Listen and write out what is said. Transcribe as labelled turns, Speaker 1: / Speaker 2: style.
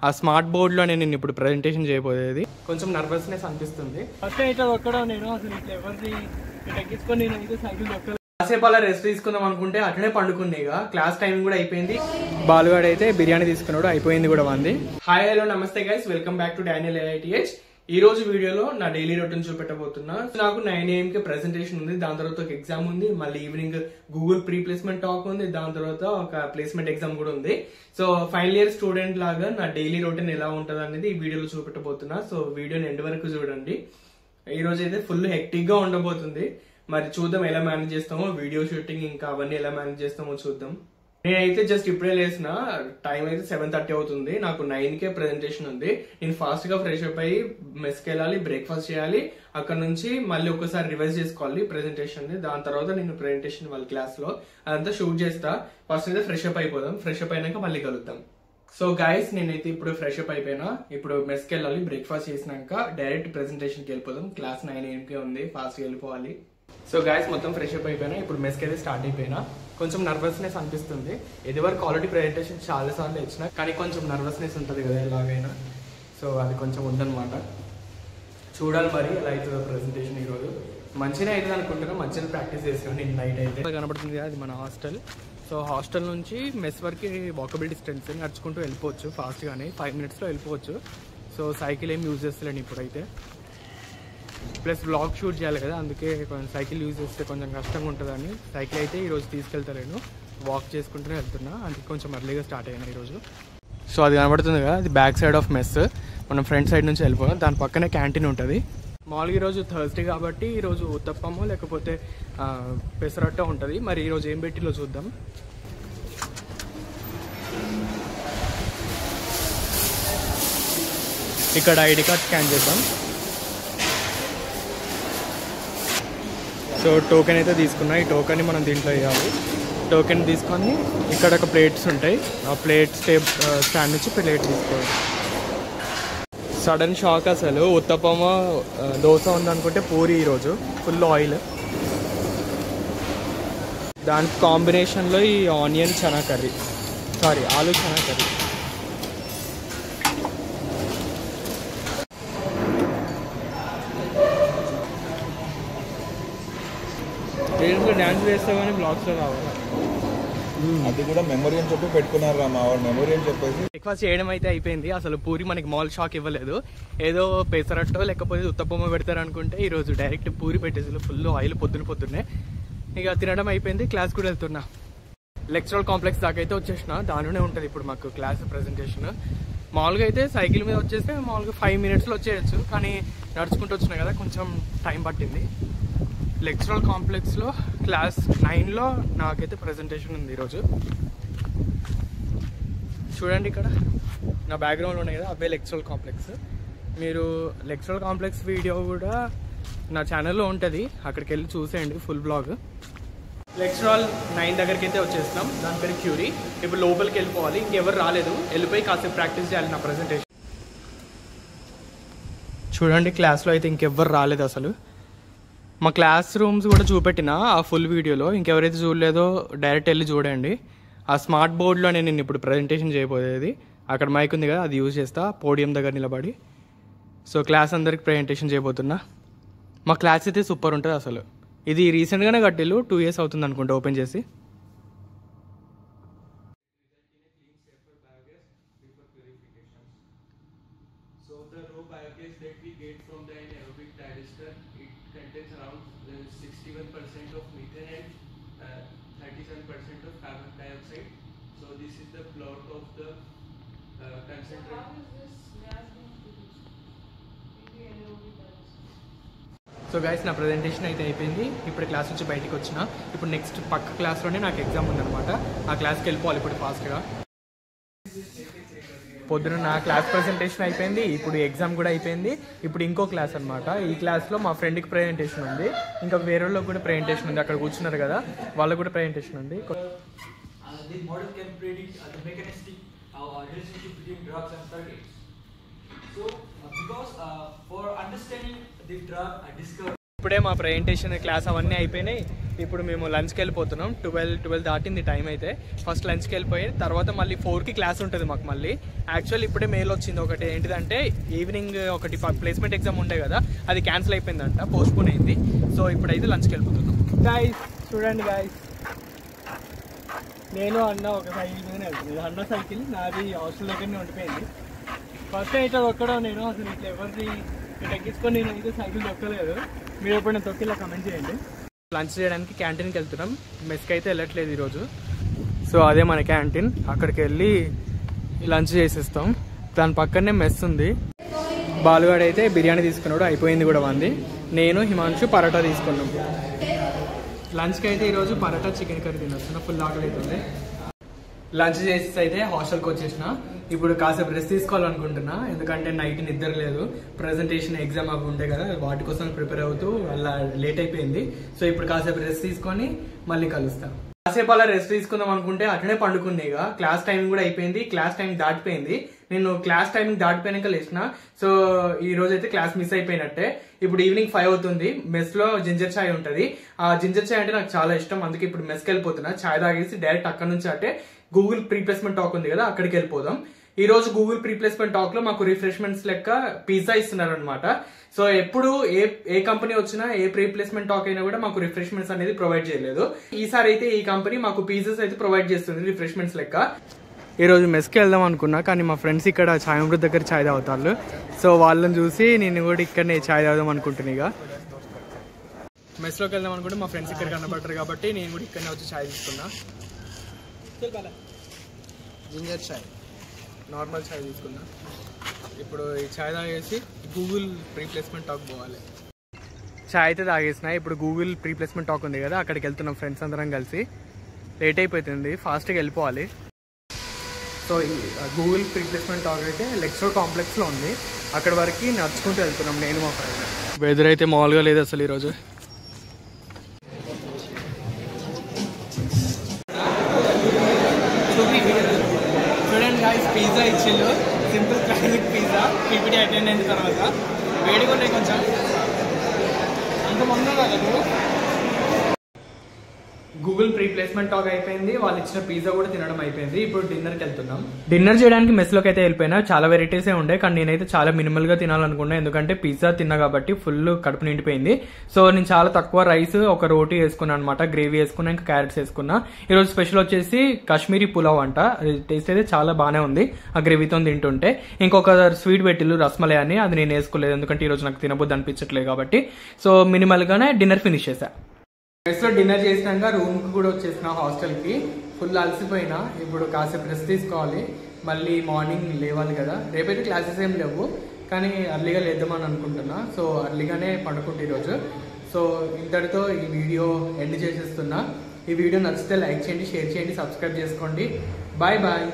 Speaker 1: ఆ స్మార్ట్ బోర్డ్లో నేను ఇప్పుడు ప్రజెంటేషన్ చేయబోయేది. కొంచెం నర్వస్నెస్ అనిపిస్తుంది. కాసేపు అలా రెస్ట్ తీసుకుందాం అనుకుంటే అట్లనే పండుకుంది. ఇక క్లాస్ టైం కూడా అయిపోయింది. బాలుగాడు అయితే బిర్యానీ తీసుకున్నాడు, అయిపోయింది కూడా వంది. హాయ్ హలో నమస్తే guys, welcome back to Daniel IITH. ఈ రోజు వీడియోలో నా డైలీ రొటీన్ చూపెట్టబోతున్నా. నాకు 9 AM కి ప్రెసెంటేషన్ ఉంది, దాని తర్వాత ఒక ఎగ్జామ్ ఉంది, మళ్ళీ evening Google pre placement talk ఉంది, దాని తర్వాత ఒక ప్లేస్మెంట్ ఎగ్జామ్ కూడా ఉంది. సో ఫైనల్ ఇయర్ స్టూడెంట్ లాగా నా డైలీ రొటీన్ ఎలా ఉంటది అనేది ఈ వీడియోలో చూపెట్టబోతున్నా. సో వీడియోని ఎండ్ వరకు చూడండి. ఈ రోజు అయితే ఫుల్ హెక్టిక్ గా ఉండబోతుంది. మరి చూద్దాం ఎలా మేనేజ్ చేస్తామో, వీడియో షూటింగ్ ఇంకా అవన్నీ ఎలా మేనేజ్ చేస్తామో చూద్దాం. నేనైతే జస్ట్ ఇప్పుడే లేసిన, టైం అయితే 7:30 అవుతుంది. నాకు 9 కే ప్రెజెంటేషన్ ఉంది. నేను ఫాస్ట్ గా ఫ్రెష్ అప్ అయ్యి మెస్కి వెళ్ళాలి, బ్రేక్ఫాస్ట్ చేయాలి, అక్కడ నుంచి మళ్ళీ ఒకసారి రివైజ్ చేసుకోవాలి ప్రెజెంటేషన్. దాని తర్వాత నేను ప్రెజెంటేషన్ వాళ్ళ క్లాస్ లో అదంతా షూట్ చేస్తా. ఫస్ట్ అయితే ఫ్రెష్ అప్ అయిపోదాం, ఫ్రెష్ అప్ అయినాక మళ్ళీ కలుద్దాం. సో గైస్ నేనైతే ఇప్పుడు ఫ్రెష్ అప్ అయిపోయినా, ఇప్పుడు మెస్కి వెళ్ళాలి, బ్రేక్ఫాస్ట్ చేసినాక డైరెక్ట్ ప్రెజెంటేషన్ కి వెళ్ళిపోదాం. క్లాస్ 9 AM కే ఉంది, ఫాస్ట్ గా వెళ్ళిపోవాలి. సో గైస్ మొత్తం ఫ్రెష్ అప్ అయిపోయినా, ఇప్పుడు మెస్కి అయితే స్టార్ట్ అయిపోయినా. కొంచెం నర్వస్నెస్ అనిపిస్తుంది. ఇది వరకు ఆల్రెడీ ప్రెజెంటేషన్ చాలా సార్లు ఇచ్చిన, కానీ కొంచెం నర్వస్నెస్ ఉంటుంది కదా ఎలాగైనా. సో అది కొంచెం ఉందన్నమాట. చూడాలి మరి ఎలా అవుతుందో ప్రెజెంటేషన్. ఈరోజు మంచిగా అవుతుంది అనుకుంటున్నా, మంచిగా ప్రాక్టీస్ చేసాను నేను నైట్ అయితే. కనబడుతుంది కదా, అది మన హాస్టల్. సో హాస్టల్ నుంచి మెస్ వరకు వాకబుల్ డిస్టెన్స్, నడుచుకుంటూ వెళ్ళిపోవచ్చు ఫాస్ట్గానే, 5 minutesలో వెళ్ళిపోవచ్చు. సో సైకిల్ ఏం యూజ్ చేస్తలేను ఇప్పుడైతే. ప్లస్ వ్లాగ్ షూట్ చేయాలి కదా, అందుకే కొంచెం సైకిల్ యూజ్ చేస్తే కొంచెం కష్టంగా ఉంటుందని సైకిల్ అయితే ఈరోజు తీసుకెళ్తలేను, వాక్ చేసుకుంటూనే వెళ్తున్నా. అందుకే కొంచెం అర్లీగా స్టార్ట్ అయ్యాను ఈరోజు. సో అది కనబడుతుంది కదా, అది బ్యాక్ సైడ్ ఆఫ్ మెస్. మనం ఫ్రంట్ సైడ్ నుంచి వెళ్ళిపోయాం, దాని పక్కనే క్యాంటీన్ ఉంటుంది. మామూలుగా ఈరోజు థర్స్డే కాబట్టి ఈరోజు ఉత్తప్పమో లేకపోతే పెసరట్ట ఉంటుంది. మరి ఈరోజు ఏం పెట్టిలో చూద్దాం. ఇక్కడ ఐడి కార్డ్ స్కాన్ చేద్దాం. సో టోకెన్ అయితే తీసుకున్నా, ఈ టోకెన్ని మనం దీంట్లో వేయాలి. టోకెన్ తీసుకొని ఇక్కడ ఒక ప్లేట్స్ ఉంటాయి, ఆ ప్లేట్ స్టాండ్ నుంచి ప్లేట్ తీసుకోవాలి. సడన్ షాక్ అసలు. ఉత్తప్పమ దోశ ఉందనుకుంటే పూరి ఈరోజు ఫుల్ ఆయిల్. దానికి కాంబినేషన్లో ఈ ఆనియన్ చనా కర్రీ, ఆలు చనా కర్రీ. డాన్స్ వేస్తా కానీ బ్లాగ్స్లో కావాలి.
Speaker 2: అది కూడా మెమరీ అని చెప్పి పెట్టుకున్నారు రా మా వాడు, మెమరీ అని చెప్పేసి.
Speaker 1: బ్రేక్ఫాస్ట్ చేయడం అయితే అయిపోయింది. అసలు పూరి మనకి మాల్ షాక్ ఇవ్వలేదు, ఏదో పెసరట్టో లేకపోతే ఉత్తప్పమో పెడతారు అనుకుంటే ఈరోజు డైరెక్ట్ పూరి పెట్టేసి ఫుల్ ఆయిల్ పొద్దున్నే. ఇక తినడం అయిపోయింది, క్లాస్ కూడా వెళ్తున్నా. లెక్చరల్ కాంప్లెక్స్ దాకా అయితే వచ్చేసిన, దానిలోనే ఉంటుంది ఇప్పుడు మాకు క్లాస్ ప్రెజెంటేషన్. మామూలుగా అయితే సైకిల్ మీద వచ్చేస్తే మామూలుగా 5 minutesలో వచ్చేయచ్చు, కానీ నడుచుకుంటూ వచ్చినా కదా కొంచెం టైం పట్టింది. లెక్చరల్ కాంప్లెక్స్లో క్లాస్ 9లో నాకైతే ప్రెజెంటేషన్ ఉంది ఈరోజు. చూడండి ఇక్కడ నా బ్యాక్గ్రౌండ్లో ఉన్నాయి కదా, అవే లెక్చరల్ కాంప్లెక్స్. మీరు లెక్చరల్ కాంప్లెక్స్ వీడియో కూడా నా ఛానల్లో ఉంటుంది, అక్కడికి వెళ్ళి చూసేయండి ఫుల్ బ్లాగ్. లెక్చరల్ 9 దగ్గరికి అయితే వచ్చేస్తున్నాం, దాని పేరు క్యూరీ. ఇప్పుడు లోపలికి వెళ్ళిపోవాలి, ఇంకెవరు రాలేదు, వెళ్ళిపోయి కాసేపు ప్రాక్టీస్ చేయాలి నా ప్రెజెంటేషన్. చూడండి క్లాస్లో అయితే ఇంకెవ్వరు రాలేదు అసలు. మా క్లాస్ రూమ్స్ కూడా చూపెట్టిన ఆ ఫుల్ వీడియోలో, ఇంకెవరైతే చూడలేదో డైరెక్ట్ వెళ్ళి చూడండి. ఆ స్మార్ట్ బోర్డ్లో నేను ఇప్పుడు ప్రజెంటేషన్ చేయబోయేది. అక్కడ మైక్ ఉంది కదా, అది యూజ్ చేస్తా పోడియం దగ్గర నిలబడి. సో క్లాస్ అందరికి ప్రజెంటేషన్ చేయబోతున్నా. మా క్లాస్ అయితే సూపర్ ఉంటుంది అసలు. ఇది రీసెంట్గానే కట్టిల్లు, 2 years అవుతుంది అనుకుంటా ఓపెన్ చేసి. Contains around 61% of methane and 37% of carbon dioxide. So this is the plot of the concentrate. How is this gas being produced in the anaerobic digester? So guys నా presentation అయితే అయిపోయింది. ఇప్పుడు class నుంచి బయటికి వచ్చిన, ఇప్పుడు next పక్క క్లాస్లోనే నాకు ఎగ్జామ్ ఉందన్నమాట. ఆ క్లాస్కి వెళ్ళిపోవాలి ఇప్పుడు ఫాస్ట్గా. పొద్దున నా క్లాస్ ప్రెజెంటేషన్ అయిపోయింది, ఇప్పుడు ఎగ్జామ్ కూడా అయిపోయింది. ఇప్పుడు ఇంకో క్లాస్ అనమాట. ఈ క్లాస్లో మా ఫ్రెండ్కి ప్రెజెంటేషన్ ఉంది, ఇంకా వేరే వాళ్ళకి కూడా ప్రెజెంటేషన్ ఉంది. అక్కడ కూర్చున్నారు కదా, వాళ్ళకు కూడా ప్రెజెంటేషన్ ఉంది. ఇప్పుడే మా ప్రెజెంటేషన్ క్లాస్ అవన్నీ అయిపోయినాయి. ఇప్పుడు మేము లంచ్కి వెళ్ళిపోతున్నాం. 12 దాటింది టైం అయితే. ఫస్ట్ లంచ్కి వెళ్ళిపోయి తర్వాత మళ్ళీ 4కి క్లాస్ ఉంటుంది మాకు. మళ్ళీ యాక్చువల్ ఇప్పుడే మెయిల్ వచ్చింది ఒకటి, ఏంటిదంటే ఈవినింగ్ ఒకటి ప్లేస్మెంట్ ఎగ్జామ్ ఉండే కదా, అది క్యాన్సిల్ అయిపోయిందంట, పోస్ట్పోన్ అయింది. సో ఇప్పుడైతే లంచ్కి వెళ్ళిపోతున్నాం. గాయ్స్ చూడండి గాయ్స్, నేను అన్న ఒక సైకిల్ మీదనే వెళ్తుంది. అన్న సైకిల్ నాది హాస్టల్ దగ్గరనే ఉండిపోయింది. ఫస్ట్ అయితే తొక్కడం నేను అసలు ఇట్లా ఎవరిని తగ్గించుకొని నేను అయితే సైకిల్ తొక్కలేదు. మీరు ఎప్పుడైనా తొక్కిలా కమెంట్ చేయండి. లంచ్ చేయడానికి క్యాంటీన్కి వెళ్తున్నాం. మెస్కి అయితే వెళ్ళట్లేదు ఈరోజు. సో అదే మన క్యాంటీన్, అక్కడికి వెళ్ళి లంచ్ చేసేస్తాం. దాని పక్కనే మెస్ ఉంది. బాలుగాడు అయితే బిర్యానీ తీసుకున్నాడు, అయిపోయింది కూడా మంది. నేను హిమాంశు పరోటా తీసుకున్నాం. లంచ్కి అయితే ఈరోజు పరోటా చికెన్ కర్రీ తినొస్తున్నా, ఫుల్ ఆకలి అవుతుంది. లంచ్ చేసి అయితే హాస్టల్కి వచ్చేసిన. ఇప్పుడు కాసేపు రెస్ట్ తీసుకోవాలనుకుంటున్నా, ఎందుకంటే నైట్ నిద్ర లేదు. ప్రెజెంటేషన్ ఎగ్జామ్ అవి ఉంటాయి కదా, వాటి కోసం ప్రిపేర్ అవుతూ అలా లేట్ అయిపోయింది. సో ఇప్పుడు కాసేపు రెస్ట్ తీసుకొని మళ్ళీ కలుస్తాం. కాసేపు అలా రెస్ట్ తీసుకుందాం అనుకుంటే అట్లనే పండుకుంది. ఇక క్లాస్ టైం కూడా అయిపోయింది, క్లాస్ టైం దాటిపోయింది. నేను క్లాస్ టైం దాటిపోయినాక లేచిన. సో ఈ రోజు అయితే క్లాస్ మిస్ అయిపోయినట్టే. ఇప్పుడు ఈవినింగ్ 5 అవుతుంది. మెస్ లో జింజర్ చాయ్ ఉంటది. ఆ జింజర్ చాయ్ అంటే నాకు చాలా ఇష్టం, అందుకే ఇప్పుడు మెస్కి వెళ్ళిపోతున్నా. చాయ్ తాగేసి డైరెక్ట్ అక్కడ నుంచి అంటే గూగుల్ ప్రీప్లేస్మెంట్ టాక్ ఉంది కదా, అక్కడికి వెళ్ళిపోదాం. ఈ రోజు గూగుల్ ప్రీప్లేస్మెంట్ టాక్ లో మాకు రిఫ్రెష్మెంట్స్ లెక్క పిజ్జా ఇస్తున్నారు అనమాట. సో ఎప్పుడు ఏ కంపెనీ వచ్చినా, ఏ ప్రీప్లేస్మెంట్ టాక్ అయినా కూడా మాకు రిఫ్రెష్మెంట్స్ అనేది ప్రొవైడ్ చేయలేదు. ఈసారి అయితే ఈ కంపెనీ మాకు పిజ్జాస్ అయితే ప్రొవైడ్ చేస్తుంది రిఫ్రెష్మెంట్స్ లెక్క. ఈ రోజు మెస్కి వెళ్దాం అనుకున్నా, కానీ మా ఫ్రెండ్స్ ఇక్కడ ఛాయ్ అమృత్ దగ్గర ఛాయ్ తాగుతారు. సో వాళ్ళని చూసి నేను కూడా ఇక్కడనే ఛాయ్ తాగుదాం అనుకుంటున్నా. ఇక మెస్లోకి వెళ్దాం అనుకుంటే మా ఫ్రెండ్స్ ఇక్కడ కనబడతారు కాబట్టి నేను కూడా ఇక్కడనే వచ్చి ఛాయ్ తీసుకున్నా. జింజర్ చాయ్, నార్మల్ చాయ్ తీసుకున్నా. ఇప్పుడు ఈ చాయ్ తాగేసి గూగుల్ ప్రీప్లేస్మెంట్ టాక్ పోవాలి. చాయ్ అయితే తాగేసిన. ఇప్పుడు గూగుల్ ప్రీప్లేస్మెంట్ టాక్ ఉంది కదా, అక్కడికి వెళ్తున్నాం ఫ్రెండ్స్ అందరం కలిసి. లేట్ అయిపోతుంది, ఫాస్ట్గా వెళ్ళిపోవాలి. సో ఈ గూగుల్ ప్రీప్లేస్మెంట్ టాక్ అయితే లెక్చర్ కాంప్లెక్స్లో ఉంది, అక్కడి వరకు నడుచుకుంటూ వెళ్తున్నాం నేను మా ఫ్రెండ్. వెదర్ అయితే మామూలుగా లేదు అసలు ఈరోజు. చూడండి గాయ్స్, పిజ్జా ఇచ్చిళ్ళు, simple classic pizza. PPT attend అయిన తర్వాత వేడిగా ఉన్నాయి కొంచెం. అంత మొన్న కదా గూగుల్ ప్రీప్లేస్మెంట్ టాక్ అయిపోయింది, వాళ్ళు ఇచ్చిన పిజ్జా కూడా తినడం అయిపోయింది. ఇప్పుడు డిన్నర్కి వెళ్తున్నాం. డిన్నర్ చేయడానికి మెస్లోకి అయితే వెళ్ళిపోయినా. చాలా వెరైటీసే ఉండే, కానీ నేనైతే చాలా మినిమల్ గా తినాలనుకున్నా, ఎందుకంటే పిజ్జా తిన్నా కాబట్టి ఫుల్ కడుపు నిండిపోయింది. సో నేను చాలా తక్కువ రైస్, ఒక రోటీ వేసుకున్నా అనమాట, గ్రేవీ వేసుకున్నా, ఇంకా క్యారెట్స్ వేసుకున్నా. ఈరోజు స్పెషల్ వచ్చేసి కాశ్మీరీ పులావ్ అంట. టేస్ట్ అయితే చాలా బాగానే ఉంది ఆ గ్రేవీతో తింటుంటే. ఇంకొక స్వీట్ పెట్టిల్లు రస్మలై అని, అది నేను వేసుకోలేదు ఎందుకంటే ఈరోజు నాకు తినబుద్ధి అనిపించట్లేదు కాబట్టి. సో మినిమల్ గానే డిన్నర్ ఫినిష్ చేశా. మెస్లో డిన్నర్ చేసినాక రూమ్కి కూడా వచ్చేసిన, హాస్టల్కి. ఫుల్ అలసిపోయినా. ఇప్పుడు కాసేపు రెస్ట్ తీసుకోవాలి, మళ్ళీ మార్నింగ్ లేవాలి కదా. రేపైతే క్లాసెస్ ఏం లేవు, కానీ అర్లీగా లేద్దామని అనుకుంటున్నా. సో అర్లీగానే పడుకుంటా ఈరోజు. సో ఇంతటితో ఈ వీడియో ఎండ్ చేసేస్తున్నా. ఈ వీడియో నచ్చితే లైక్ చేయండి, షేర్ చేయండి, సబ్స్క్రైబ్ చేసుకోండి. Bye bye.